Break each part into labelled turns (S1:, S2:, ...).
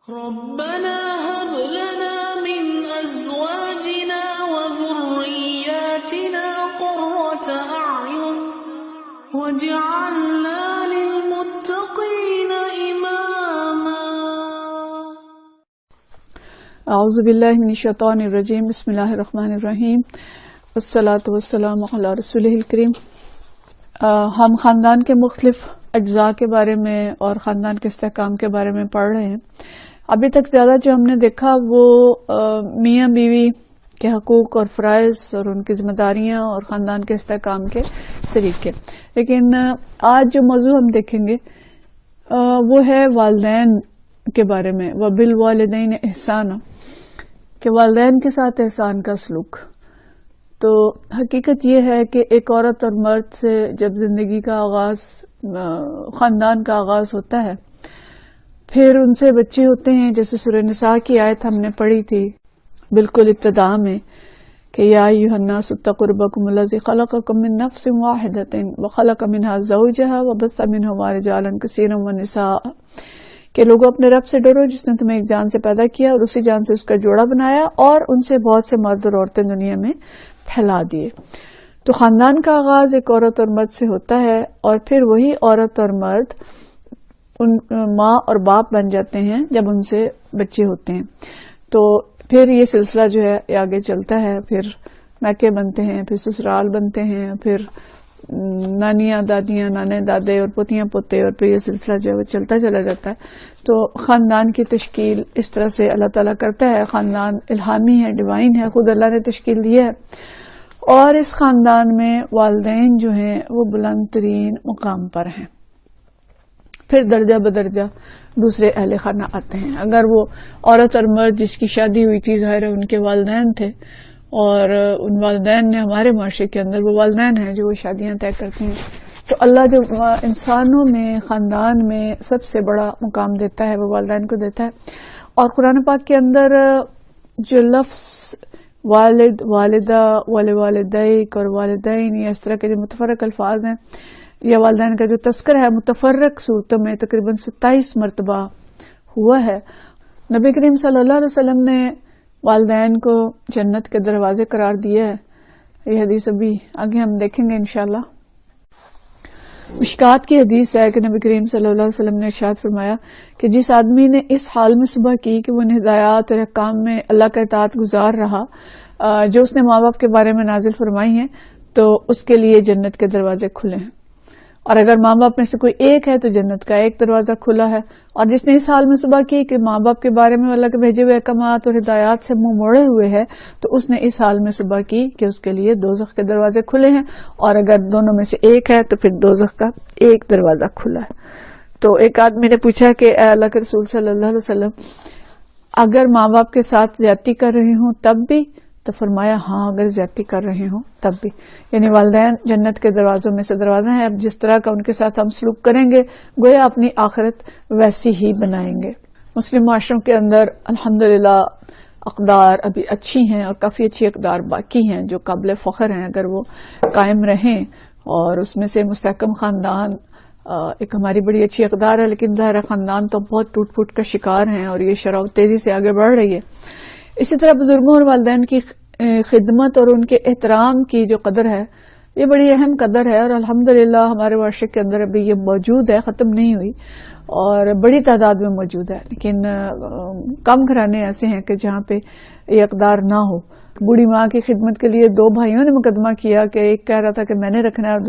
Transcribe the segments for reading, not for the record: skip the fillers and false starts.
S1: ربنا هب لنا من ازواجنا وذرياتنا قرة اعین واجعلنا للمتقین اماما۔
S2: اعوذ باللہ من الشیطان الرجیم، بسم اللہ الرحمن الرحیم، والصلاة والسلام علی رسولہ الکریم۔ ہم خاندان کے مختلف اجزاء کے بارے میں اور خاندان کے استحکام کے بارے میں پڑھ رہے ہیں۔ ابھی تک زیادہ جو ہم نے دیکھا وہ میاں بیوی کے حقوق اور فرائض اور ان کی ذمہ داریاں اور خاندان کے استحکام کے طریقے، لیکن آج جو موضوع ہم دیکھیں گے وہ ہے والدین کے بارے میں، وبالوالدین احسانا، کہ والدین کے ساتھ احسان کا سلوک۔ تو حقیقت یہ ہے کہ ایک عورت اور مرد سے جب زندگی کا آغاز، خاندان کا آغاز ہوتا ہے، پھر ان سے بچے ہوتے ہیں، جیسے سورہ نساء کی آیت ہم نے پڑھی تھی بالکل ابتدا میں کہ یا ایھا الناس اتقوا ربکم الذی خلقکم من نفس واحدۃ وخلق منها زوجها وبث منهما رجالا کثیرا ونساء، کہ لوگوں اپنے رب سے ڈرو جس نے تمہیں ایک جان سے پیدا کیا اور اسی جان سے اس کا جوڑا بنایا اور ان سے بہت سے مرد اور عورتیں دنیا میں پھیلا دیے۔ تو خاندان کا آغاز ایک عورت اور مرد سے ہوتا ہے، اور پھر وہی عورت اور مرد ان ماں اور باپ بن جاتے ہیں جب ان سے بچے ہوتے ہیں۔ تو پھر یہ سلسلہ جو ہے آگے چلتا ہے، پھر میکے بنتے ہیں، پھر سسرال بنتے ہیں، پھر نانیاں دادیاں، نانے دادے اور پوتیاں پوتے، اور پھر یہ سلسلہ جو ہے وہ چلتا چلا جاتا ہے۔ تو خاندان کی تشکیل اس طرح سے اللہ تعالیٰ کرتا ہے۔ خاندان الہامی ہے، ڈیوائن ہے، خود اللہ نے تشکیل دی ہے، اور اس خاندان میں والدین جو ہیں وہ بلند ترین مقام پر ہیں۔ پھر درجہ بدرجہ دوسرے اہل خانہ آتے ہیں۔ اگر وہ عورت اور مرد جس کی شادی ہوئی تھی، ظاہر ہے ان کے والدین تھے، اور ان والدین نے ہمارے معاشرے کے اندر وہ والدین ہیں جو وہ شادیاں طے کرتے ہیں۔ تو اللہ جو انسانوں میں، خاندان میں سب سے بڑا مقام دیتا ہے وہ والدین کو دیتا ہے۔ اور قرآن پاک کے اندر جو لفظ والد، والدہ، والدیک اور والدین، یا اس طرح کے جو متفرق الفاظ ہیں، یا والدین کا جو تذکرہ ہے متفرق صورتوں میں تقریباً 27 مرتبہ ہوا ہے۔ نبی کریم صلی اللہ علیہ وسلم نے والدین کو جنت کے دروازے قرار دیا ہے۔ یہ حدیث ابھی آگے ہم دیکھیں گے انشاءاللہ۔ مشکات کی حدیث ہے کہ نبی کریم صلی اللہ علیہ وسلم نے ارشاد فرمایا کہ جس آدمی نے اس حال میں صبح کی کہ وہ ہدایات اور احکام میں اللہ کا اطاعت گزار رہا جو اس نے ماں باپ کے بارے میں نازل فرمائی ہیں، تو اس کے لیے جنت کے دروازے کھلے ہیں۔ اور اگر ماں باپ میں سے کوئی ایک ہے تو جنت کا ایک دروازہ کھلا ہے، اور جس نے اس حال میں صبح کی کہ ماں باپ کے بارے میں اللہ کے بھیجے ہوئے احکامات اور ہدایات سے منہ موڑے ہوئے ہے، تو اس نے اس حال میں صبح کی کہ اس کے لیے دوزخ کے دروازے کھلے ہیں، اور اگر دونوں میں سے ایک ہے تو پھر دوزخ کا ایک دروازہ کھلا ہے۔ تو ایک آدمی نے پوچھا کہ اے اللہ کے رسول صلی اللہ علیہ وسلم، اگر ماں باپ کے ساتھ زیادتی کر رہے ہوں تب بھی؟ تو فرمایا ہاں، اگر زیادتی کر رہے ہوں تب بھی، یعنی والدین جنت کے دروازوں میں سے دروازہ ہیں۔ اب جس طرح کا ان کے ساتھ ہم سلوک کریں گے گویا اپنی آخرت ویسی ہی بنائیں گے۔ مسلم معاشروں کے اندر الحمدللہ اقدار ابھی اچھی ہیں، اور کافی اچھی اقدار باقی ہیں جو قابل فخر ہیں اگر وہ قائم رہیں، اور اس میں سے مستحکم خاندان ایک ہماری بڑی اچھی اقدار ہے، لیکن ظاہر خاندان تو بہت ٹوٹ پھوٹ کا شکار ہیں، اور یہ شرح تیزی سے آگے بڑھ رہی ہے۔ اسی طرح بزرگوں اور والدین کی خدمت اور ان کے احترام کی جو قدر ہے، یہ بڑی اہم قدر ہے، اور الحمدللہ ہمارے معاشرے کے اندر ابھی یہ موجود ہے، ختم نہیں ہوئی، اور بڑی تعداد میں موجود ہے۔ لیکن کم گھرانے ایسے ہیں کہ جہاں پہ یہ اقدار نہ ہو۔ بوڑھی ماں کی خدمت کے لیے دو بھائیوں نے مقدمہ کیا کہ ایک کہہ رہا تھا کہ میں نے رکھنا ہے، اور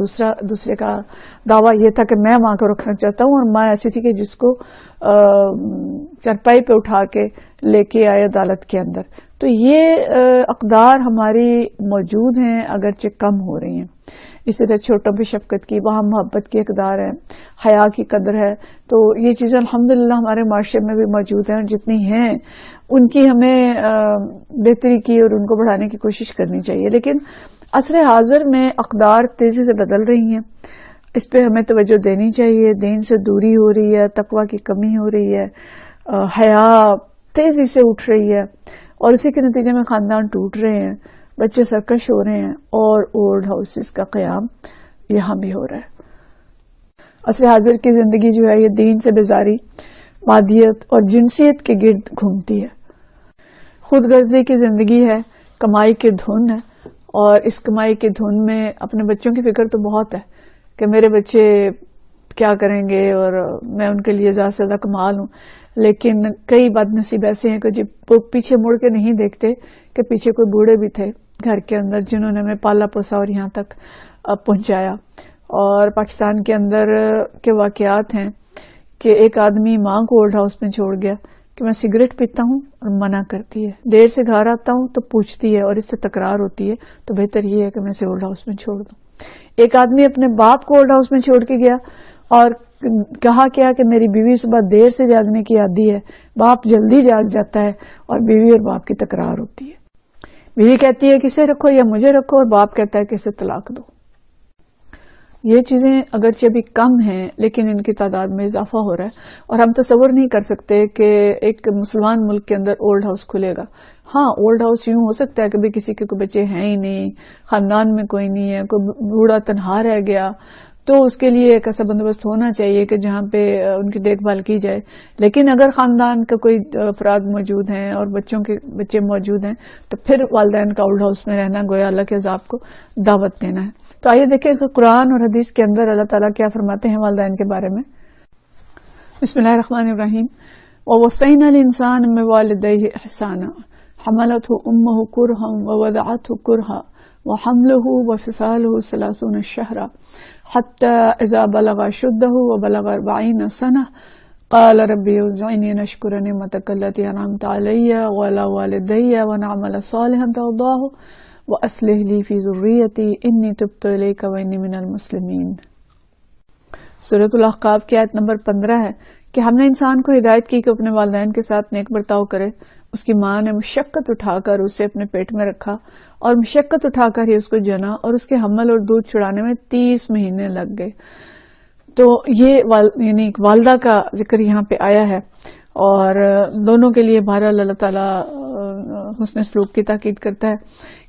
S2: دوسرے کا دعویٰ یہ تھا کہ میں ماں کو رکھنا چاہتا ہوں، اور ماں ایسی تھی کہ جس کو چرپائی پہ اٹھا کے لے کے آئے عدالت کے اندر۔ تو یہ اقدار ہماری موجود ہیں، اگرچہ کم ہو رہی ہیں۔ اسی طرح چھوٹوں پہ شفقت کی، وہاں محبت کی اقدار ہے، حیا کی قدر ہے۔ تو یہ چیزیں الحمدللہ ہمارے معاشرے میں بھی موجود ہیں، اور جتنی ہیں ان کی ہمیں بہتری کی اور ان کو بڑھانے کی کوشش کرنی چاہیے۔ لیکن عصر حاضر میں اقدار تیزی سے بدل رہی ہیں، اس پہ ہمیں توجہ دینی چاہیے۔ دین سے دوری ہو رہی ہے، تقویٰ کی کمی ہو رہی ہے، حیا تیزی سے اٹھ رہی ہے، اور اسی کے نتیجے میں خاندان ٹوٹ رہے ہیں، بچے سرکش ہو رہے ہیں، اور اولڈ ہاؤسز کا قیام یہاں بھی ہو رہا ہے۔ عصر حاضر کی زندگی جو ہے یہ دین سے بیزاری، مادیت اور جنسیت کے گرد گھومتی ہے. خود غرضی کی زندگی ہے، کمائی کی دھن ہے، اور اس کمائی کی دھن میں اپنے بچوں کی فکر تو بہت ہے کہ میرے بچے کیا کریں گے اور میں ان کے لیے زیادہ سے زیادہ کما لوں. لیکن کئی بد نصیب ایسے ہیں کہ جب پیچھے مڑ کے نہیں دیکھتے کہ پیچھے کوئی بوڑھے بھی تھے گھر کے اندر جنہوں نے ہمیں پالا پوسا اور یہاں تک پہنچایا. اور پاکستان کے اندر کے واقعات ہیں کہ ایک آدمی ماں کو اولڈ ہاؤس میں چھوڑ گیا کہ میں سگریٹ پیتا ہوں اور منع کرتی ہے. دیر سے گھر آتا ہوں تو پوچھتی ہے اور اس سے تکرار ہوتی ہے تو بہتر یہ ہے کہ میں اسے اولڈ ہاؤس میں چھوڑ دوں. ایک آدمی اپنے باپ کو اولڈ ہاؤس میں چھوڑ کے گیا اور کہا کیا کہ میری بیوی صبح دیر سے جاگنے کی عادی ہے. باپ جلدی جاگ جاتا ہے اور بیوی اور باپ کی تکرار ہوتی ہے. بیوی کہتی ہے کہ اسے رکھو یا مجھے رکھو، اور باپ کہتا ہے کہ اسے طلاق دو. یہ چیزیں اگرچہ ابھی کم ہیں لیکن ان کی تعداد میں اضافہ ہو رہا ہے، اور ہم تصور نہیں کر سکتے کہ ایک مسلمان ملک کے اندر اولڈ ہاؤس کھلے گا. ہاں اولڈ ہاؤس یوں ہو سکتا ہے کہ کسی کے کوئی بچے ہیں ہی نہیں، خاندان میں کوئی نہیں ہے، کوئی بوڑھا تنہا رہ گیا تو اس کے لیے ایک ایسا بندوبست ہونا چاہیے کہ جہاں پہ ان کی دیکھ بھال کی جائے. لیکن اگر خاندان کا کوئی افراد موجود ہیں اور بچوں کے بچے موجود ہیں تو پھر والدین کا اولڈ ہاؤس میں رہنا گویا اللہ کے عذاب کو دعوت دینا ہے. تو آئیے دیکھیں کہ قرآن اور حدیث کے اندر اللہ تعالیٰ کیا فرماتے ہیں والدین کے بارے میں. بسم اللہ الرحمن الرحیم. وَوَصَّيْنَا الْإِنسَانَ بِوَالِدَيْهِ إِحْسَانًا حَمَلَتْهُ أُمُّهُ كُرْهًا وَوَضَعَتْهُ كُرْهًا وَحَمْلُهُ وَفِصَالُهُ 30 شهرا حتى إذا بلغ أشده وبلغ 40 سنة قال ربي أوزعني أن أشكر نعمتك التي أنعمت علي وعلى والدي وأن أعمل صالحا ترضاه وأصلح لي في ذريتي إني تبت إليك وإني من المسلمين. سورۃ الاحقاف کی آیت نمبر 15 ہے کہ ہم نے انسان کو ہدایت کی کہ اپنے والدین کے ساتھ نیک برتاؤ کرے. اس کی ماں نے مشقت اٹھا کر اسے اپنے پیٹ میں رکھا اور مشقت اٹھا کر ہی اس کو جنا، اور اس کے حمل اور دودھ چھڑانے میں 30 مہینے لگ گئے. تو یہ یعنی والدہ کا ذکر یہاں پہ آیا ہے، اور دونوں کے لیے بہرحال اللہ تعالیٰ حسن سلوک کی تاکید کرتا ہے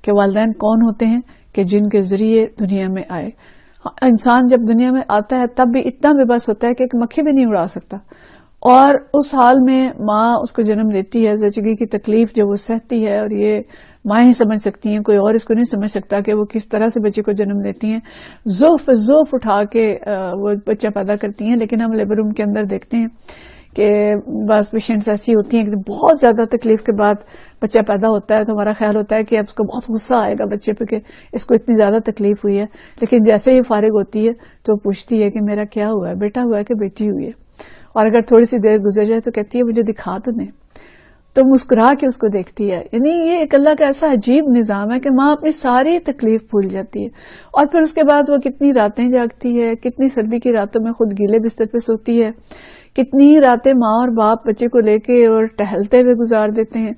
S2: کہ والدین کون ہوتے ہیں کہ جن کے ذریعے دنیا میں آئے. انسان جب دنیا میں آتا ہے تب بھی اتنا بے بس ہوتا ہے کہ ایک مکھی بھی نہیں اڑا سکتا، اور اس حال میں ماں اس کو جنم دیتی ہے. زچگی کی تکلیف جو وہ سہتی ہے، اور یہ مائیں ہی سمجھ سکتی ہیں، کوئی اور اس کو نہیں سمجھ سکتا کہ وہ کس طرح سے بچے کو جنم دیتی ہیں. ذوف اٹھا کے وہ بچہ پیدا کرتی ہیں. لیکن ہم لیبر روم کے اندر دیکھتے ہیں کہ بعض پیشنٹس ایسی ہوتی ہیں کہ بہت زیادہ تکلیف کے بعد بچہ پیدا ہوتا ہے تو ہمارا خیال ہوتا ہے کہ اب اس کو بہت غصہ آئے گا بچے پہ کہ اس کو اتنی زیادہ تکلیف ہوئی ہے. لیکن جیسے ہی فارغ ہوتی ہے تو وہ پوچھتی ہے کہ میرا کیا ہوا ہے، بیٹا ہوا ہے کہ بیٹی ہوئی ہے. اور اگر تھوڑی سی دیر گزر جائے تو کہتی ہے مجھے دکھا تو دیں، تو مسکرا کے اس کو دیکھتی ہے. یعنی یہ ایک اللہ کا ایسا عجیب نظام ہے کہ ماں اپنی ساری تکلیف بھول جاتی ہے، اور پھر اس کے بعد وہ کتنی راتیں جاگتی ہے، کتنی سردی کی راتوں میں خود گیلے بستر پہ سوتی ہے، کتنی راتیں ماں اور باپ بچے کو لے کے اور ٹہلتے ہوئے گزار دیتے ہیں.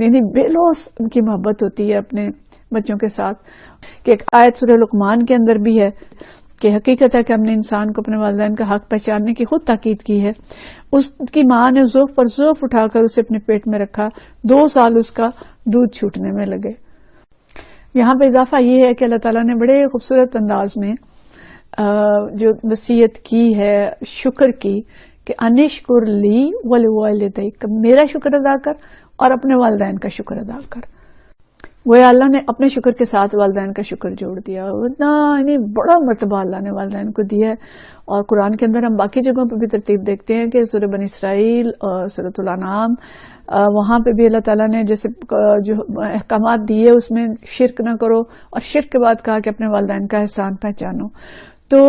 S2: یعنی بے لوث ان کی محبت ہوتی ہے اپنے بچوں کے ساتھ. کہ ایک آیت سورہ لقمان کے اندر بھی ہے کہ حقیقت ہے کہ ہم نے انسان کو اپنے والدین کا حق پہچاننے کی خود تاکید کی ہے. اس کی ماں نے ذوف پر ذوف اٹھا کر اسے اپنے پیٹ میں رکھا، 2 سال اس کا دودھ چھوٹنے میں لگے. یہاں پہ اضافہ یہ ہے کہ اللہ تعالیٰ نے بڑے خوبصورت انداز میں جو نصیحت کی ہے شکر کی کہ انشکر لی ولوالدیک، میرا شکر ادا کر اور اپنے والدین کا شکر ادا کر. وہ اللہ نے اپنے شکر کے ساتھ والدین کا شکر جوڑ دیا. اتنا بڑا مرتبہ اللہ نے والدین کو دیا ہے. اور قرآن کے اندر ہم باقی جگہوں پہ بھی ترتیب دیکھتے ہیں کہ سورہ بنی اسرائیل اور سورۃ الانعام، وہاں پہ بھی اللہ تعالیٰ نے جیسے جو احکامات دیے اس میں شرک نہ کرو، اور شرک کے بعد کہا کہ اپنے والدین کا احسان پہچانو. تو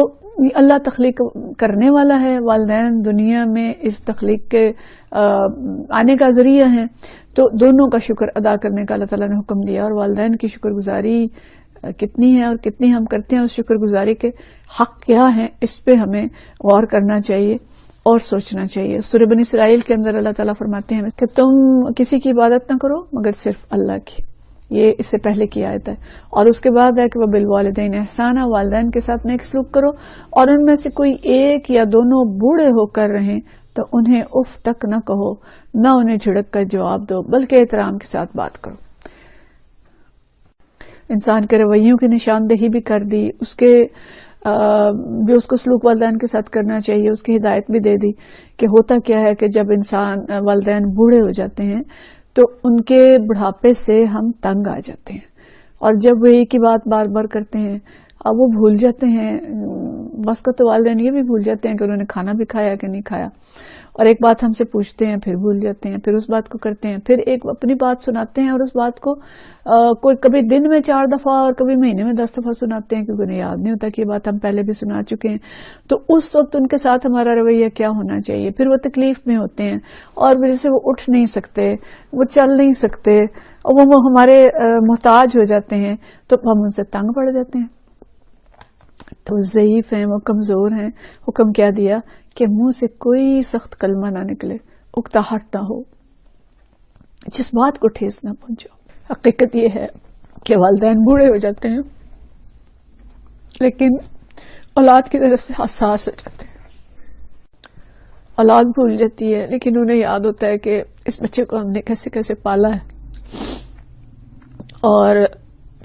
S2: اللہ تخلیق کرنے والا ہے، والدین دنیا میں اس تخلیق کے آنے کا ذریعہ ہیں. تو دونوں کا شکر ادا کرنے کا اللہ تعالیٰ نے حکم دیا، اور والدین کی شکر گزاری کتنی ہے اور کتنی ہم کرتے ہیں، اس شکر گزاری کے حق کیا ہیں، اس پہ ہمیں غور کرنا چاہیے اور سوچنا چاہیے. سورہ بنی اسرائیل کے اندر اللہ تعالیٰ فرماتے ہیں کہ تم کسی کی عبادت نہ کرو مگر صرف اللہ کی. یہ اس سے پہلے کی آیت ہے. اور اس کے بعد ہے کہ وبالوالدین احسانا، والدین کے ساتھ نیک سلوک کرو، اور ان میں سے کوئی ایک یا دونوں بوڑھے ہو کر رہیں تو انہیں اف تک نہ کہو، نہ انہیں جھڑک کر جواب دو، بلکہ احترام کے ساتھ بات کرو. انسان کے رویوں کی نشاندہی بھی کر دی، اس کے بھی اس کو سلوک والدین کے ساتھ کرنا چاہیے، اس کی ہدایت بھی دے دی کہ ہوتا کیا ہے کہ جب انسان والدین بوڑھے ہو جاتے ہیں تو ان کے بڑھاپے سے ہم تنگ آ جاتے ہیں، اور جب وہ ایک ہی بات بار بار کرتے ہیں اب وہ بھول جاتے ہیں، بس کا تو والدین یہ بھی بھول جاتے ہیں کہ انہوں نے کھانا بھی کھایا کہ نہیں کھایا، اور ایک بات ہم سے پوچھتے ہیں پھر بھول جاتے ہیں، پھر اس بات کو کرتے ہیں، پھر ایک اپنی بات سناتے ہیں اور اس بات کو کوئی کبھی دن میں 4 دفعہ اور کبھی مہینے میں 10 دفعہ سناتے ہیں کیونکہ انہیں یاد نہیں ہوتا کہ یہ بات ہم پہلے بھی سنا چکے ہیں۔ تو اس وقت ان کے ساتھ ہمارا رویہ کیا ہونا چاہیے؟ پھر وہ تکلیف میں ہوتے ہیں اور وجہ سے وہ اٹھ نہیں سکتے، وہ چل نہیں سکتے، اور وہ ہمارے محتاج ہو جاتے ہیں، تو ہم ان سے تنگ پڑ جاتے ہیں۔ تو ضعیف ہیں، وہ کمزور ہیں، حکم کیا دیا کہ منہ سے کوئی سخت کلمہ نہ نکلے، اکتاہٹ نہ ہو، جس بات کو ٹھیس نہ پہنچو۔ حقیقت یہ ہے کہ والدین بوڑھے ہو جاتے ہیں لیکن اولاد کی طرف سے حساس ہو جاتے ہیں، اولاد بھول جاتی ہے لیکن انہیں یاد ہوتا ہے کہ اس بچے کو ہم نے کیسے کیسے پالا ہے اور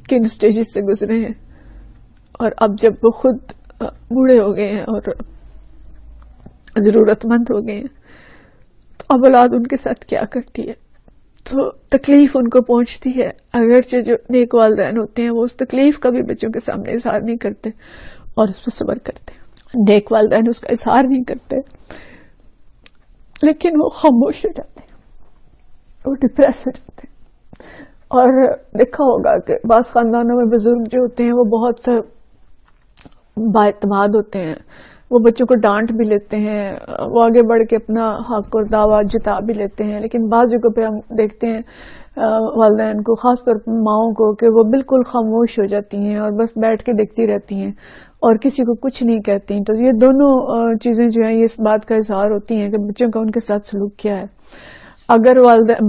S2: کن سٹیجز سے گزرے ہیں، اور اب جب وہ خود بوڑھے ہو گئے ہیں اور ضرورت مند ہو گئے ہیں تو اب اولاد ان کے ساتھ کیا کرتی ہے، تو تکلیف ان کو پہنچتی ہے۔ اگرچہ جو نیک والدین ہوتے ہیں وہ اس تکلیف کا بھی بچوں کے سامنے اظہار نہیں کرتے اور اس پر صبر کرتے ہیں، نیک والدین اس کا اظہار نہیں کرتے لیکن وہ خاموش ہو جاتے ہیں، وہ ڈپریس ہو جاتے ہیں۔ اور دیکھا ہوگا کہ بعض خاندانوں میں بزرگ جو ہوتے ہیں وہ بہت بااعتماد ہوتے ہیں، وہ بچوں کو ڈانٹ بھی لیتے ہیں، وہ آگے بڑھ کے اپنا حق اور دعویٰ جتا بھی لیتے ہیں، لیکن بعض جگہوں پہ ہم دیکھتے ہیں والدین کو، خاص طور پر ماؤں کو، کہ وہ بالکل خاموش ہو جاتی ہیں اور بس بیٹھ کے دیکھتی رہتی ہیں اور کسی کو کچھ نہیں کہتی۔ تو یہ دونوں چیزیں جو ہیں یہ اس بات کا اظہار ہوتی ہیں کہ بچوں کا ان کے ساتھ سلوک کیا ہے۔ اگر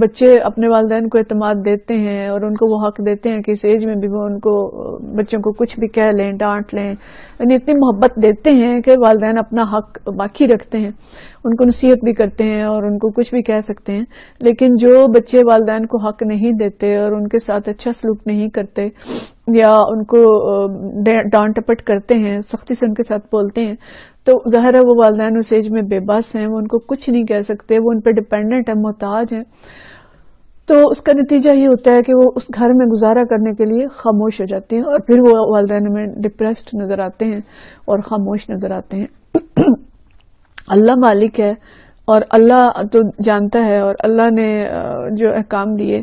S2: بچے اپنے والدین کو اعتماد دیتے ہیں اور ان کو وہ حق دیتے ہیں کہ اس ایج میں بھی وہ ان کو بچوں کو کچھ بھی کہہ لیں، ڈانٹ لیں، یعنی اتنی محبت دیتے ہیں کہ والدین اپنا حق باقی رکھتے ہیں، ان کو نصیحت بھی کرتے ہیں اور ان کو کچھ بھی کہہ سکتے ہیں۔ لیکن جو بچے والدین کو حق نہیں دیتے اور ان کے ساتھ اچھا سلوک نہیں کرتے یا ان کو ڈانٹ ٹپٹ کرتے ہیں، سختی سے ان کے ساتھ بولتے ہیں، تو ظاہر ہے وہ والدین اس ایج میں بے بس ہیں، وہ ان کو کچھ نہیں کہہ سکتے، وہ ان پہ ڈیپینڈنٹ ہیں، محتاج ہیں۔ تو اس کا نتیجہ یہ ہوتا ہے کہ وہ اس گھر میں گزارا کرنے کے لیے خاموش ہو جاتے ہیں اور پھر وہ والدین میں ڈپریسڈ نظر آتے ہیں اور خاموش نظر آتے ہیں۔ اللہ مالک ہے اور اللہ تو جانتا ہے، اور اللہ نے جو احکام دیے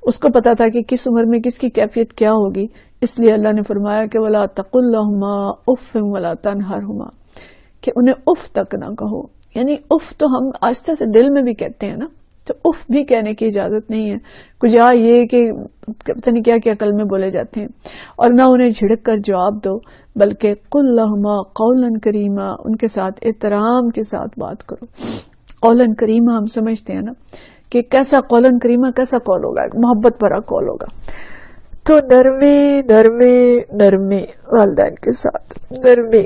S2: اس کو پتا تھا کہ کس عمر میں کس کی کیفیت کیا ہوگی، اس لیے اللہ نے فرمایا کہ وَلَا تَقُلْ لَهُمَا أُفٍّ وَلَا تَنْهَرْهُمَا، کہ انہیں اف تک نہ کہو۔ یعنی اف تو ہم آہستہ سے دل میں بھی کہتے ہیں نا، تو اف بھی کہنے کی اجازت نہیں ہے، کجا یہ کہ پتہ نہیں کیا کیا کلمے بولے جاتے ہیں، اور نہ انہیں جھڑک کر جواب دو، بلکہ قُل لَهُمَا قَوْلًا كَرِيمًا، ان کے ساتھ احترام کے ساتھ بات کرو۔ قولاً کریمہ ہم سمجھتے ہیں نا کہ کیسا قولاً کریمہ کیسا قول ہوگا، محبت بھرا قول ہوگا۔ تو نرمی نرمی نرمی والدین کے ساتھ، نرمی،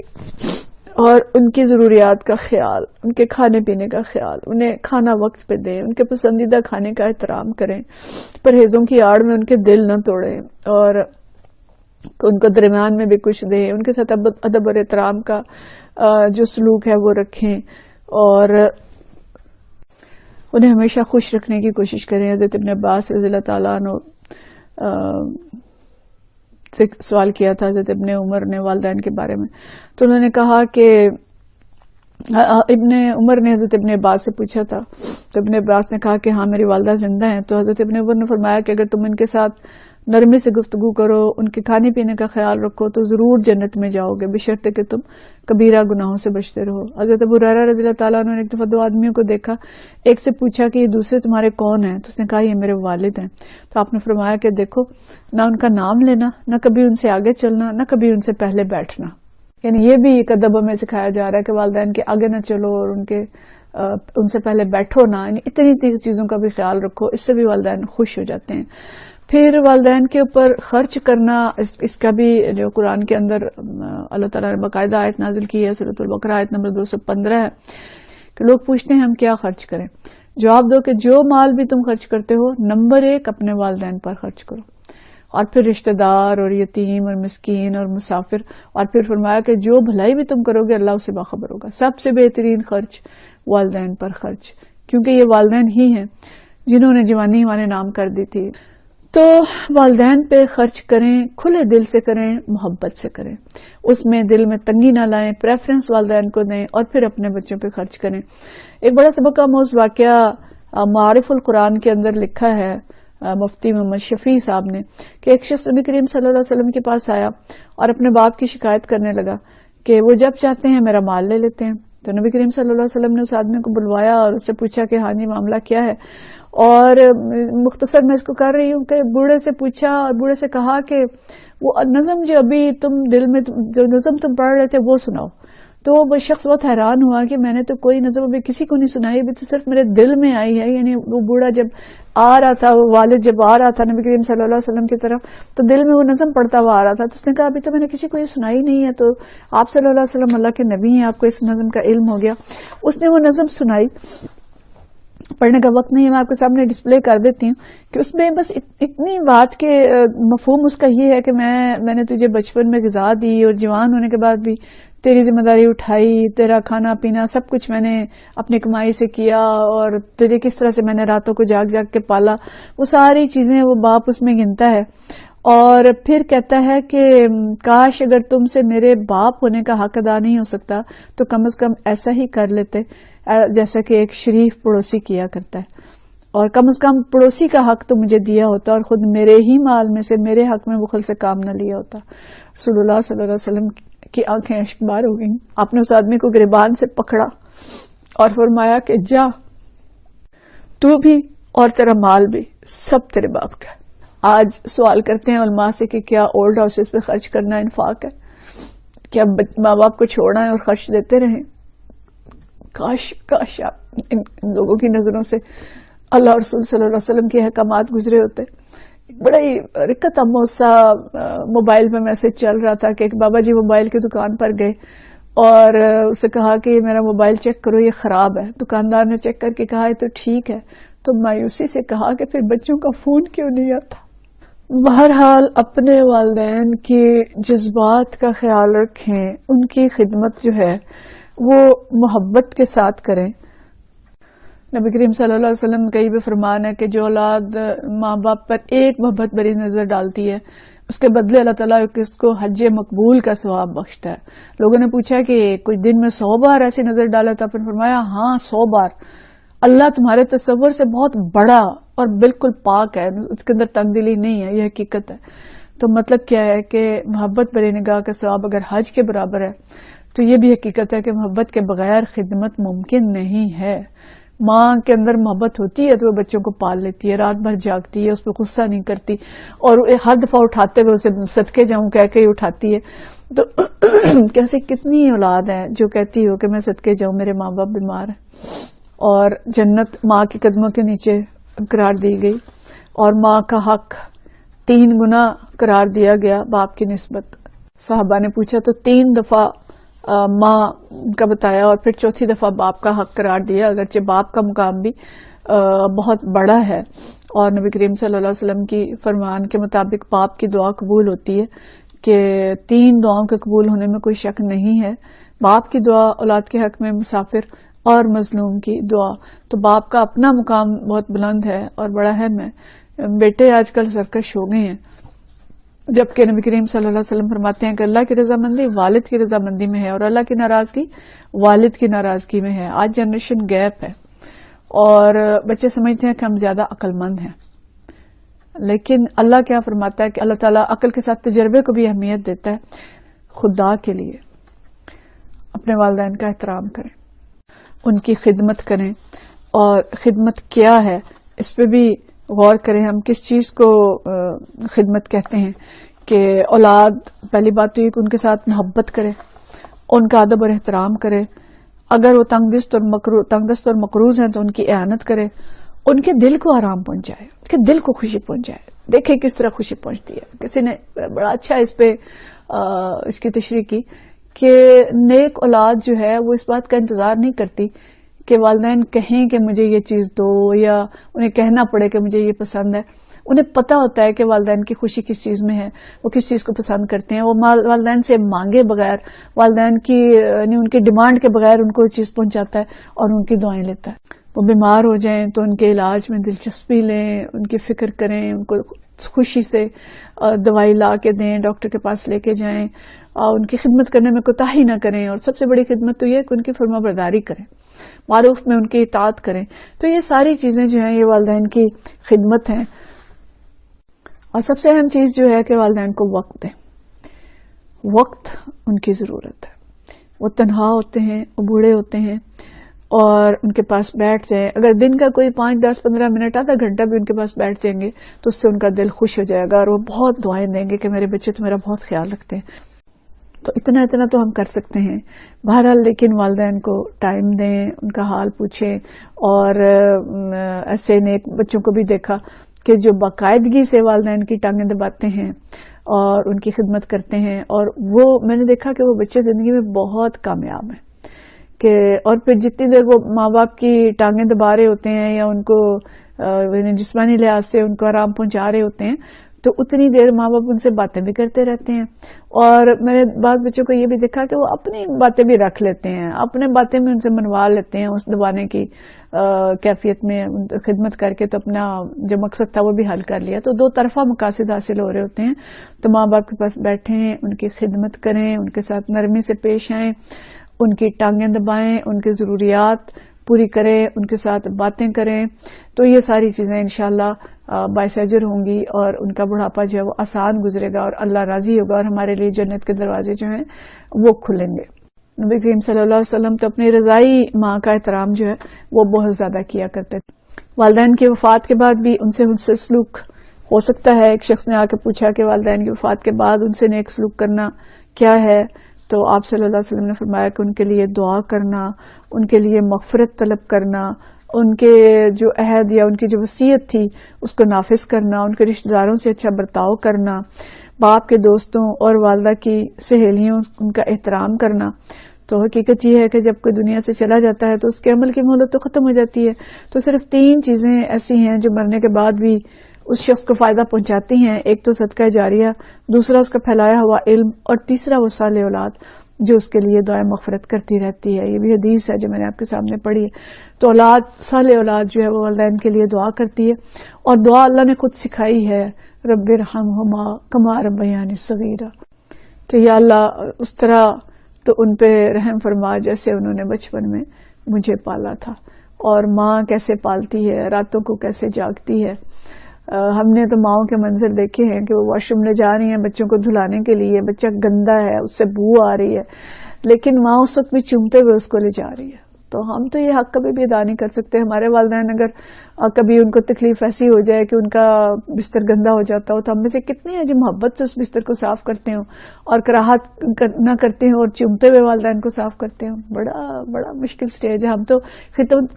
S2: اور ان کی ضروریات کا خیال، ان کے کھانے پینے کا خیال، انہیں کھانا وقت پہ دیں، ان کے پسندیدہ کھانے کا احترام کریں، پرہیزوں کی آڑ میں ان کے دل نہ توڑیں، اور ان کو درمیان میں بھی کچھ دیں، ان کے ساتھ ادب اور احترام کا جو سلوک ہے وہ رکھیں، اور انہیں ہمیشہ خوش رکھنے کی کوشش کریں۔ حضرت ابن عباس رضی اللہ تعالیٰ عنہ سے سوال کیا تھا حضرت ابن عمر نے والدین کے بارے میں، تو انہوں نے کہا کہ ابن عمر نے حضرت ابن عباس سے پوچھا تھا، تو ابن عباس نے کہا کہ ہاں میری والدہ زندہ ہیں، تو حضرت ابن عمر نے فرمایا کہ اگر تم ان کے ساتھ نرمی سے گفتگو کرو، ان کے کھانے پینے کا خیال رکھو، تو ضرور جنت میں جاؤ گے، بشرطے کہ تم کبیرہ گناہوں سے بچتے رہو۔ حضرت ابو ہریرہ رضی اللہ تعالیٰ عنہ نے ایک دفعہ 2 آدمیوں کو دیکھا، ایک سے پوچھا کہ یہ دوسرے تمہارے کون ہیں، تو اس نے کہا یہ میرے والد ہیں۔ تو آپ نے فرمایا کہ دیکھو، نہ ان کا نام لینا، نہ کبھی ان سے آگے چلنا، نہ کبھی ان سے پہلے بیٹھنا۔ یعنی یہ بھی ایک ادب ہمیں سکھایا جا رہا ہے کہ والدین کے آگے نہ چلو اور ان سے پہلے بیٹھو نہ، یعنی اتنی چیزوں کا بھی خیال رکھو، اس سے بھی والدین خوش ہو جاتے ہیں۔ پھر والدین کے اوپر خرچ کرنا، اس کا بھی جو قرآن کے اندر اللہ تعالیٰ نے باقاعدہ آیت نازل کی ہے، سورۃ البقرہ آیت نمبر 215 ہے کہ لوگ پوچھتے ہیں ہم کیا خرچ کریں، جواب دو کہ جو مال بھی تم خرچ کرتے ہو نمبر 1 اپنے والدین پر خرچ کرو، اور پھر رشتہ دار اور یتیم اور مسکین اور مسافر، اور پھر فرمایا کہ جو بھلائی بھی تم کرو گے اللہ اسے باخبر ہوگا۔ سب سے بہترین خرچ والدین پر خرچ، کیونکہ یہ والدین ہی ہیں جنہوں نے جوانی ہمارے نام کر دی تھی۔ تو والدین پہ خرچ کریں، کھلے دل سے کریں، محبت سے کریں، اس میں دل میں تنگی نہ لائیں، پریفرنس والدین کو دیں، اور پھر اپنے بچوں پہ خرچ کریں۔ ایک بڑا سبق آموز واقعہ معارف القرآن کے اندر لکھا ہے مفتی محمد شفیع صاحب نے کہ ایک شخص نبی کریم صلی اللہ علیہ وسلم کے پاس آیا اور اپنے باپ کی شکایت کرنے لگا کہ وہ جب چاہتے ہیں میرا مال لے لیتے ہیں۔ تو نبی کریم صلی اللہ علیہ وسلم نے اس آدمی کو بلوایا اور اس سے پوچھا کہ ہاں جی معاملہ کیا ہے، اور مختصر میں اس کو کر رہی ہوں کہ بوڑھے سے پوچھا اور بوڑھے سے کہا کہ وہ نظم جو ابھی تم دل میں جو نظم تم پڑھ رہے تھے وہ سناؤ۔ تو وہ شخص بہت حیران ہوا کہ میں نے تو کوئی نظم ابھی کسی کو نہیں سنائی، ابھی تو صرف میرے دل میں آئی ہے۔ یعنی وہ بوڑھا جب آ رہا تھا، وہ والد جب آ رہا تھا نبی کریم صلی اللہ علیہ وسلم کی طرف، تو دل میں وہ نظم پڑھتا ہوا آ رہا تھا۔ تو اس نے کہا ابھی تو میں نے کسی کو یہ سنائی نہیں ہے، تو آپ صلی اللہ علیہ وسلم اللہ کے نبی ہیں، آپ کو اس نظم کا علم ہو گیا۔ اس نے وہ نظم سنائی، پڑھنے کا وقت نہیں ہے، میں آپ کے سامنے ڈسپلے کر دیتی ہوں کہ اس میں بس اتنی بات کے مفہوم اس کا یہ ہے کہ میں نے تجھے بچپن میں غذا دی اور جوان ہونے کے بعد بھی تیری ذمہ داری اٹھائی، تیرا کھانا پینا سب کچھ میں نے اپنی کمائی سے کیا، اور تجھے کس طرح سے میں نے راتوں کو جاگ جاگ کے پالا، وہ ساری چیزیں وہ باپ اس میں گنتا ہے۔ اور پھر کہتا ہے کہ کاش اگر تم سے میرے باپ ہونے کا حق ادا نہیں ہو سکتا تو کم از کم ایسا ہی کر لیتے جیسا کہ ایک شریف پڑوسی کیا کرتا ہے، اور کم از کم پڑوسی کا حق تو مجھے دیا ہوتا اور خود میرے ہی مال میں سے میرے حق میں بخل سے کام نہ لیا ہوتا۔ رسول اللہ صلی اللہ علیہ وسلم کی آنکھیں اشکبار ہو گئیں۔ آپ نے اس آدمی کو گریبان سے پکڑا اور فرمایا کہ جا، تو بھی اور تیرا مال بھی سب تیرے باپ کا۔ آج سوال کرتے ہیں علماء سے کہ کیا اولڈ ہاؤسز پہ خرچ کرنا انفاق ہے؟ کیا ماں باپ کو چھوڑنا ہے اور خرچ دیتے رہیں؟ کاش آپ ان لوگوں کی نظروں سے اللہ اور رسول صلی اللہ علیہ وسلم کے احکامات گزرے ہوتے۔ بڑا ہی رکت آموز سا موبائل پہ میسج چل رہا تھا کہ ایک بابا جی موبائل کی دکان پر گئے اور اسے کہا کہ میرا موبائل چیک کرو یہ خراب ہے۔ دکاندار نے چیک کر کے کہا یہ تو ٹھیک ہے، تو مایوسی سے کہا کہ پھر بچوں کا فون کیوں نہیں آتا؟ بہرحال اپنے والدین کے جذبات کا خیال رکھیں، ان کی خدمت جو ہے وہ محبت کے ساتھ کریں۔ نبی کریم صلی اللہ علیہ وسلم کئی بھی فرمان ہے کہ جو اولاد ماں باپ پر ایک محبت بری نظر ڈالتی ہے اس کے بدلے اللہ تعالیٰ اس کو حج مقبول کا ثواب بخشتا ہے۔ لوگوں نے پوچھا کہ کچھ دن میں 100 بار ایسی نظر ڈالا تھا، پھر فرمایا ہاں 100 بار۔ اللہ تمہارے تصور سے بہت بڑا اور بالکل پاک ہے، اس کے اندر تنگ دلی نہیں ہے، یہ حقیقت ہے۔ تو مطلب کیا ہے کہ محبت بری نگاہ کا ثواب اگر حج کے برابر ہے تو یہ بھی حقیقت ہے کہ محبت کے بغیر خدمت ممکن نہیں ہے۔ ماں کے اندر محبت ہوتی ہے تو وہ بچوں کو پال لیتی ہے، رات بھر جاگتی ہے، اس پہ غصہ نہیں کرتی، اور ہر دفعہ اٹھاتے ہوئے اسے صدقے جاؤں کہہ کے ہی اٹھاتی ہے۔ تو کیسے کتنی اولاد ہے جو کہتی ہو کہ میں صدقے جاؤں میرے ماں باپ بیمار ہیں، اور جنت ماں کے قدموں کے نیچے قرار دی گئی، اور ماں کا حق 3 گنا قرار دیا گیا باپ کی نسبت۔ صحابہ نے پوچھا تو 3 دفعہ ماں کا بتایا اور پھر 4تھی دفعہ باپ کا حق قرار دیا، اگرچہ باپ کا مقام بھی بہت بڑا ہے۔ اور نبی کریم صلی اللہ علیہ وسلم کی فرمان کے مطابق باپ کی دعا قبول ہوتی ہے کہ 3 دعاؤں کے قبول ہونے میں کوئی شک نہیں ہے، باپ کی دعا اولاد کے حق میں، مسافر اور مظلوم کی دعا۔ تو باپ کا اپنا مقام بہت بلند ہے اور بڑا اہم ہے۔ بیٹے آج کل سرکش ہو گئے ہیں، جبکہ نبی کریم صلی اللہ علیہ وسلم فرماتے ہیں کہ اللہ کی رضامندی والد کی رضامندی میں ہے اور اللہ کی ناراضگی والد کی ناراضگی میں ہے۔ آج جنریشن گیپ ہے اور بچے سمجھتے ہیں کہ ہم زیادہ عقل مند ہیں، لیکن اللہ کیا فرماتا ہے کہ اللہ تعالیٰ عقل کے ساتھ تجربے کو بھی اہمیت دیتا ہے۔ خدا کے لیے اپنے والدین کا احترام کریں، ان کی خدمت کریں، اور خدمت کیا ہے اس پہ بھی غور کریں۔ ہم کس چیز کو خدمت کہتے ہیں کہ اولاد پہلی بات تو یہ کہ ان کے ساتھ محبت کرے، ان کا ادب اور احترام کرے، اگر وہ تنگ دست اور مقروض ہیں تو ان کی اعانت کرے، ان کے دل کو آرام پہنچائے، ان کے دل کو خوشی پہنچائے۔ دیکھیں کس طرح خوشی پہنچتی ہے۔ کسی نے بڑا اچھا اس پہ اس کی تشریح کی کہ نیک اولاد جو ہے وہ اس بات کا انتظار نہیں کرتی کہ والدین کہیں کہ مجھے یہ چیز دو یا انہیں کہنا پڑے کہ مجھے یہ پسند ہے. انہیں پتا ہوتا ہے کہ والدین کی خوشی کس چیز میں ہے, وہ کس چیز کو پسند کرتے ہیں. وہ والدین سے مانگے بغیر, والدین کی یعنی ان کی ڈیمانڈ کے بغیر ان کو چیز پہنچاتا ہے اور ان کی دعائیں لیتا ہے. وہ بیمار ہو جائیں تو ان کے علاج میں دلچسپی لیں, ان کی فکر کریں, ان کو خوشی سے دوائی لا کے دیں, ڈاکٹر کے پاس لے کے جائیں, اور ان کی خدمت کرنے میں کوتاہی نہ کریں. اور سب سے بڑی خدمت تو یہ ہے کہ ان کی فرما برداری کریں, معروف میں ان کی اطاعت کریں. تو یہ ساری چیزیں جو ہیں یہ والدین کی خدمت ہیں. اور سب سے اہم چیز جو ہے کہ والدین کو وقت دیں. وقت ان کی ضرورت ہے. وہ تنہا ہوتے ہیں, وہ بوڑھے ہوتے ہیں, اور ان کے پاس بیٹھ جائیں. اگر دن کا کوئی 5, 10, 15 منٹ, آدھا گھنٹہ بھی ان کے پاس بیٹھ جائیں گے تو اس سے ان کا دل خوش ہو جائے گا, اور وہ بہت دعائیں دیں گے کہ میرے بچے تو میرا بہت خیال رکھتے ہیں. تو اتنا تو ہم کر سکتے ہیں. بہرحال لیکن والدین کو ٹائم دیں, ان کا حال پوچھیں. اور ایسے نیک بچوں کو بھی دیکھا کہ جو باقاعدگی سے والدین کی ٹانگیں دباتے ہیں اور ان کی خدمت کرتے ہیں, اور وہ میں نے دیکھا کہ وہ بچے زندگی میں بہت کامیاب ہیں. کہ اور پھر جتنی دیر وہ ماں باپ کی ٹانگیں دبا رہے ہوتے ہیں یا ان کو جسمانی لحاظ سے ان کو آرام پہنچا رہے ہوتے ہیں, تو اتنی دیر ماں باپ ان سے باتیں بھی کرتے رہتے ہیں. اور میں نے بعض بچوں کو یہ بھی دیکھا کہ وہ اپنی باتیں بھی رکھ لیتے ہیں, اپنے باتیں بھی ان سے منوا لیتے ہیں اس دبانے کی کیفیت میں خدمت کر کے. تو اپنا جو مقصد تھا وہ بھی حل کر لیا. تو دو طرفہ مقاصد حاصل ہو رہے ہوتے ہیں. تو ماں باپ کے پاس بیٹھیں, ان کی خدمت کریں, ان کے ساتھ نرمی سے پیش آئیں, ان کی ٹانگیں دبائیں, ان کی ضروریات پوری کریں, ان کے ساتھ باتیں کریں. تو یہ ساری چیزیں انشاءاللہ باعث اجر ہوں گی, اور ان کا بڑھاپا جو ہے وہ آسان گزرے گا, اور اللہ راضی ہوگا, اور ہمارے لیے جنت کے دروازے جو ہیں وہ کھلیں گے. نبی کریم صلی اللہ علیہ وسلم تو اپنی رضائی ماں کا احترام جو ہے وہ بہت زیادہ کیا کرتے تھے. والدین کی وفات کے بعد بھی ان سے سلوک ہو سکتا ہے. ایک شخص نے آ کے پوچھا کہ والدین کی وفات کے بعد ان سے نیک سلوک کرنا کیا ہے؟ تو آپ صلی اللہ علیہ وسلم نے فرمایا کہ ان کے لیے دعا کرنا, ان کے لیے مغفرت طلب کرنا, ان کے جو عہد یا ان کی جو وصیت تھی اس کو نافذ کرنا, ان کے رشتہ داروں سے اچھا برتاؤ کرنا, باپ کے دوستوں اور والدہ کی سہیلیوں ان کا احترام کرنا. تو حقیقت یہ ہے کہ جب کوئی دنیا سے چلا جاتا ہے تو اس کے عمل کی مہلت تو ختم ہو جاتی ہے. تو صرف 3 چیزیں ایسی ہیں جو مرنے کے بعد بھی اس شخص کو فائدہ پہنچاتی ہیں. ایک تو صدقہ جاریہ, دوسرا اس کا پھیلایا ہوا علم, اور تیسرا وہ صالح اولاد جو اس کے لیے دعائیں مغفرت کرتی رہتی ہے. یہ بھی حدیث ہے جو میں نے آپ کے سامنے پڑھی ہے. تو صالح اولاد جو ہے وہ والدین کے لیے دعا کرتی ہے, اور دعا اللہ نے خود سکھائی ہے, رب ارحمہما کما ربیانی صغیرا, کہ یا اللہ اس طرح تو ان پہ رحم فرما جیسے انہوں نے بچپن میں مجھے پالا تھا. اور ماں کیسے پالتی ہے, راتوں کو کیسے جاگتی ہے. ہم نے تو ماؤں کے منظر دیکھے ہیں کہ وہ واش روم لے جا رہی ہیں بچوں کو دھلانے کے لیے, بچہ گندا ہے, اس سے بو آ رہی ہے, لیکن ماں اس وقت بھی چومتے ہوئے اس کو لے جا رہی ہے. تو ہم تو یہ حق کبھی بھی ادا نہیں کر سکتے. ہمارے والدین اگر کبھی ان کو تکلیف ایسی ہو جائے کہ ان کا بستر گندا ہو جاتا ہو, تو ہم میں سے کتنے ہیں جو محبت سے اس بستر کو صاف کرتے ہوں اور کراہت نہ کرتے ہوں اور چومتے ہوئے والدین کو صاف کرتے ہوں. بڑا مشکل سٹیج ہے. ہم تو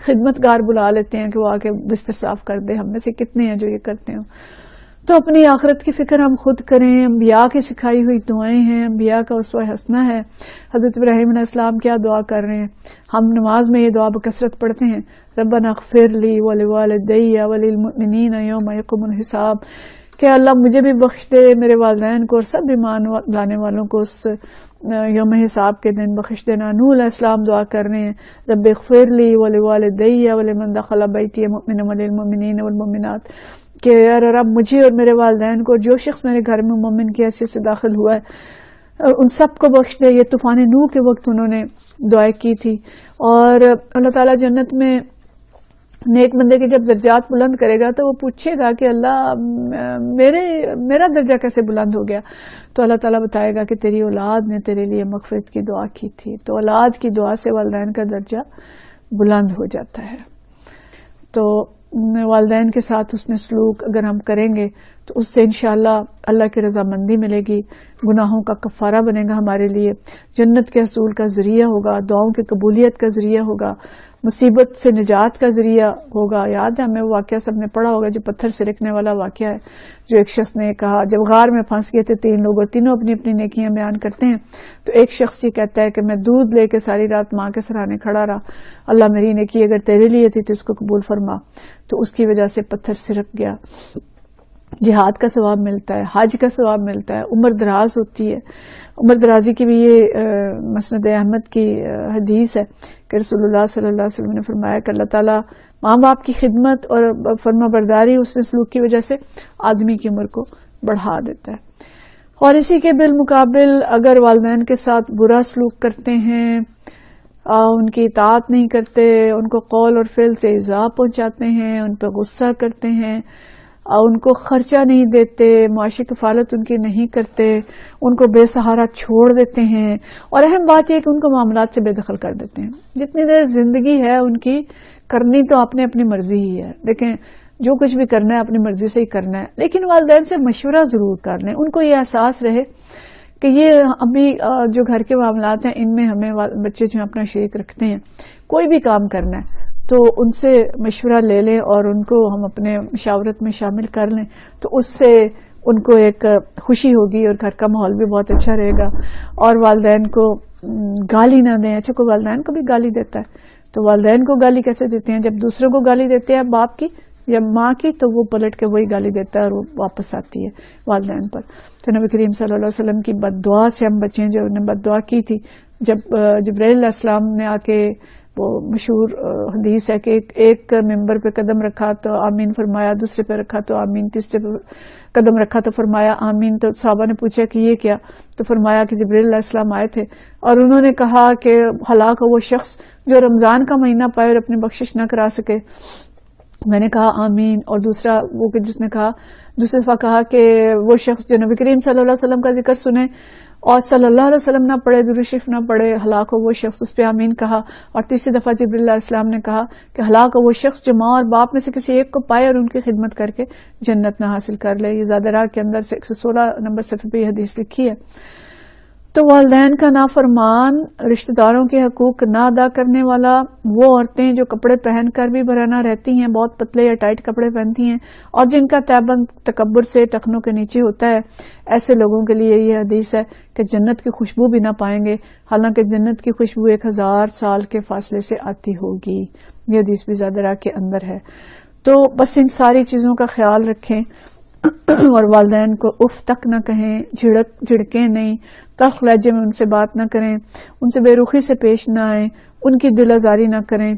S2: خدمت گار بلا لیتے ہیں کہ وہ آ کے بستر صاف کر دے. ہم میں سے کتنے ہیں جو یہ کرتے ہوں. تو اپنی آخرت کی فکر ہم خود کریں. انبیاء کی سکھائی ہوئی دعائیں ہیں, انبیاء کا اسوہ حسنہ ہے. حضرت ابراہیم علیہ السلام کیا دعا کر رہے ہیں, ہم نماز میں یہ دعا بکثرت پڑھتے ہیں, ربنا اغفر لی ولوالدی وللمؤمنین یوم یقوم الحساب, کہ اللہ مجھے بھی بخش دے, میرے والدین کو اور سب ایمان لانے والوں کو اس یوم حساب کے دن بخش دینا. نوح علیہ السلام دعا کر رہے ہیں, رب اغفر لی ولوالدی ولمن دخل بیتی مؤمنا وللمؤمنین والمؤمنات, کہ یار رب مجھے اور میرے والدین کو, جو شخص میرے گھر میں مومن کی حیثیت سے داخل ہوا ہے, ان سب کو بخش دے. یہ طوفان نوح کے وقت انہوں نے دعائیں کی تھی. اور اللہ تعالیٰ جنت میں نیک بندے کے جب درجات بلند کرے گا تو وہ پوچھے گا کہ اللہ میرا درجہ کیسے بلند ہو گیا؟ تو اللہ تعالیٰ بتائے گا کہ تیری اولاد نے تیرے لیے مغفرت کی دعا کی تھی. تو اولاد کی دعا سے والدین کا درجہ بلند ہو جاتا ہے. تو والدین کے ساتھ حسن سلوک اگر ہم کریں گے تو اس سے انشاءاللہ اللہ کی رضامندی ملے گی, گناہوں کا کفارہ بنے گا ہمارے لیے, جنت کے حصول کا ذریعہ ہوگا, دعاؤں کی قبولیت کا ذریعہ ہوگا, مصیبت سے نجات کا ذریعہ ہوگا. یاد ہے ہمیں وہ واقعہ سب نے پڑھا ہوگا جو پتھر سرکنے والا واقعہ ہے, جو ایک شخص نے کہا جب غار میں پھنس گئے تھے 3 لوگ اور تینوں اپنی اپنی نیکیاں بیان کرتے ہیں, تو ایک شخص یہ کہتا ہے کہ میں دودھ لے کے ساری رات ماں کے سرانے کھڑا رہا, اللہ میری نیکی اگر تیرے لیے تھی تو اس کو قبول فرما. تو اس کی وجہ سے پتھر سرک گیا. جہاد کا ثواب ملتا ہے, حج کا ثواب ملتا ہے, عمر دراز ہوتی ہے. عمر درازی کی بھی یہ مسند احمد کی حدیث ہے کہ رسول اللہ صلی اللہ علیہ وسلم نے فرمایا کہ اللہ تعالیٰ ماں باپ کی خدمت اور فرما برداری حسن سلوک کی وجہ سے آدمی کی عمر کو بڑھا دیتا ہے. اور اسی کے بالمقابل اگر والدین کے ساتھ برا سلوک کرتے ہیں, ان کی اطاعت نہیں کرتے, ان کو قول اور فعل سے ایذا پہنچاتے ہیں, ان پہ غصہ کرتے ہیں, ان کو خرچہ نہیں دیتے, معاشی کفالت ان کی نہیں کرتے, ان کو بے سہارا چھوڑ دیتے ہیں, اور اہم بات یہ کہ ان کو معاملات سے بے دخل کر دیتے ہیں. جتنی دیر زندگی ہے ان کی کرنی تو آپ نے اپنی مرضی ہی ہے, دیکھیں جو کچھ بھی کرنا ہے اپنی مرضی سے ہی کرنا ہے, لیکن والدین سے مشورہ ضرور کر لیں. ان کو یہ احساس رہے کہ یہ ابھی جو گھر کے معاملات ہیں ان میں ہمیں بچے جو اپنا شریک رکھتے ہیں, کوئی بھی کام کرنا ہے تو ان سے مشورہ لے لیں اور ان کو ہم اپنے مشاورت میں شامل کر لیں, تو اس سے ان کو ایک خوشی ہوگی اور گھر کا ماحول بھی بہت اچھا رہے گا. اور والدین کو گالی نہ دیں. اچھا کوئی والدین کو بھی گالی دیتا ہے تو والدین کو گالی کیسے دیتے ہیں؟ جب دوسروں کو گالی دیتے ہیں باپ کی یا ماں کی تو وہ پلٹ کے وہی گالی دیتا ہے اور وہ واپس آتی ہے والدین پر. تو نبی کریم صلی اللہ علیہ وسلم کی بد دعا سے ہم بچیں, جو انہوں نے بد دعا کی تھی جب جبرائیل علیہ السلام نے آ کے, وہ مشہور حدیث ہے کہ ایک ممبر پہ قدم رکھا تو آمین فرمایا, دوسرے پہ رکھا تو آمین, تیسرے پہ قدم رکھا تو فرمایا آمین. تو صحابہ نے پوچھا کہ یہ کیا؟ تو فرمایا کہ جبرائیل علیہ السلام آئے تھے اور انہوں نے کہا کہ ہلاک ہو وہ شخص جو رمضان کا مہینہ پائے اور اپنی بخشش نہ کرا سکے. میں نے کہا آمین. اور دوسرا وہ کہ جس نے کہا دوسری دفعہ کہا کہ وہ شخص جو نبی کریم صلی اللہ علیہ وسلم کا ذکر سنے اور صلی اللہ علیہ وسلم نہ پڑھے, درود شریف نہ پڑھے, ہلاک ہو وہ شخص, اس پہ آمین کہا. اور تیسری دفعہ جبرائیل علیہ السلام نے کہا کہ ہلاک ہو وہ شخص جو ماں اور باپ میں سے کسی ایک کو پائے اور ان کی خدمت کر کے جنت نہ حاصل کر لے. یہ زادرا کے اندر سے 116 نمبر صفحے پہ یہ حدیث لکھی ہے. تو والدین کا نافرمان, رشتہ داروں کے حقوق نہ ادا کرنے والا, وہ عورتیں جو کپڑے پہن کر بھی برہنہ رہتی ہیں, بہت پتلے یا ٹائٹ کپڑے پہنتی ہیں, اور جن کا تیبند تکبر سے ٹخنوں کے نیچے ہوتا ہے, ایسے لوگوں کے لیے یہ حدیث ہے کہ جنت کی خوشبو بھی نہ پائیں گے, حالانکہ جنت کی خوشبو 1000 سال کے فاصلے سے آتی ہوگی. یہ حدیث بھی زادرا کے اندر ہے. تو بس ان ساری چیزوں کا خیال رکھیں اور والدین کو اف تک نہ کہیں, جھڑکیں نہیں, تلخ لہجے میں ان سے بات نہ کریں, ان سے بے رخی سے پیش نہ آئیں, ان کی دل آزاری نہ کریں,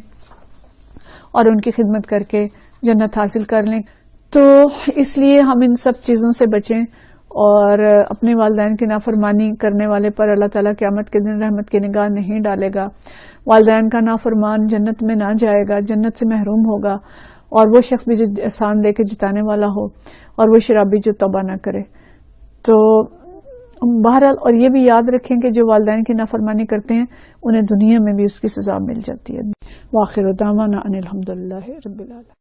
S2: اور ان کی خدمت کر کے جنت حاصل کر لیں. تو اس لیے ہم ان سب چیزوں سے بچیں اور اپنے والدین کی نافرمانی کرنے والے پر اللہ تعالیٰ قیامت کے دن رحمت کی نگاہ نہیں ڈالے گا. والدین کا نافرمان جنت میں نہ جائے گا, جنت سے محروم ہوگا. اور وہ شخص بھی جو احسان دے کے جتانے والا ہو, اور وہ شرابی جو توبہ نہ کرے. تو بہرحال اور یہ بھی یاد رکھیں کہ جو والدین کی نافرمانی کرتے ہیں انہیں دنیا میں بھی اس کی سزا مل جاتی ہے. وآخر دعوانا ان الحمدللہ رب العالمین.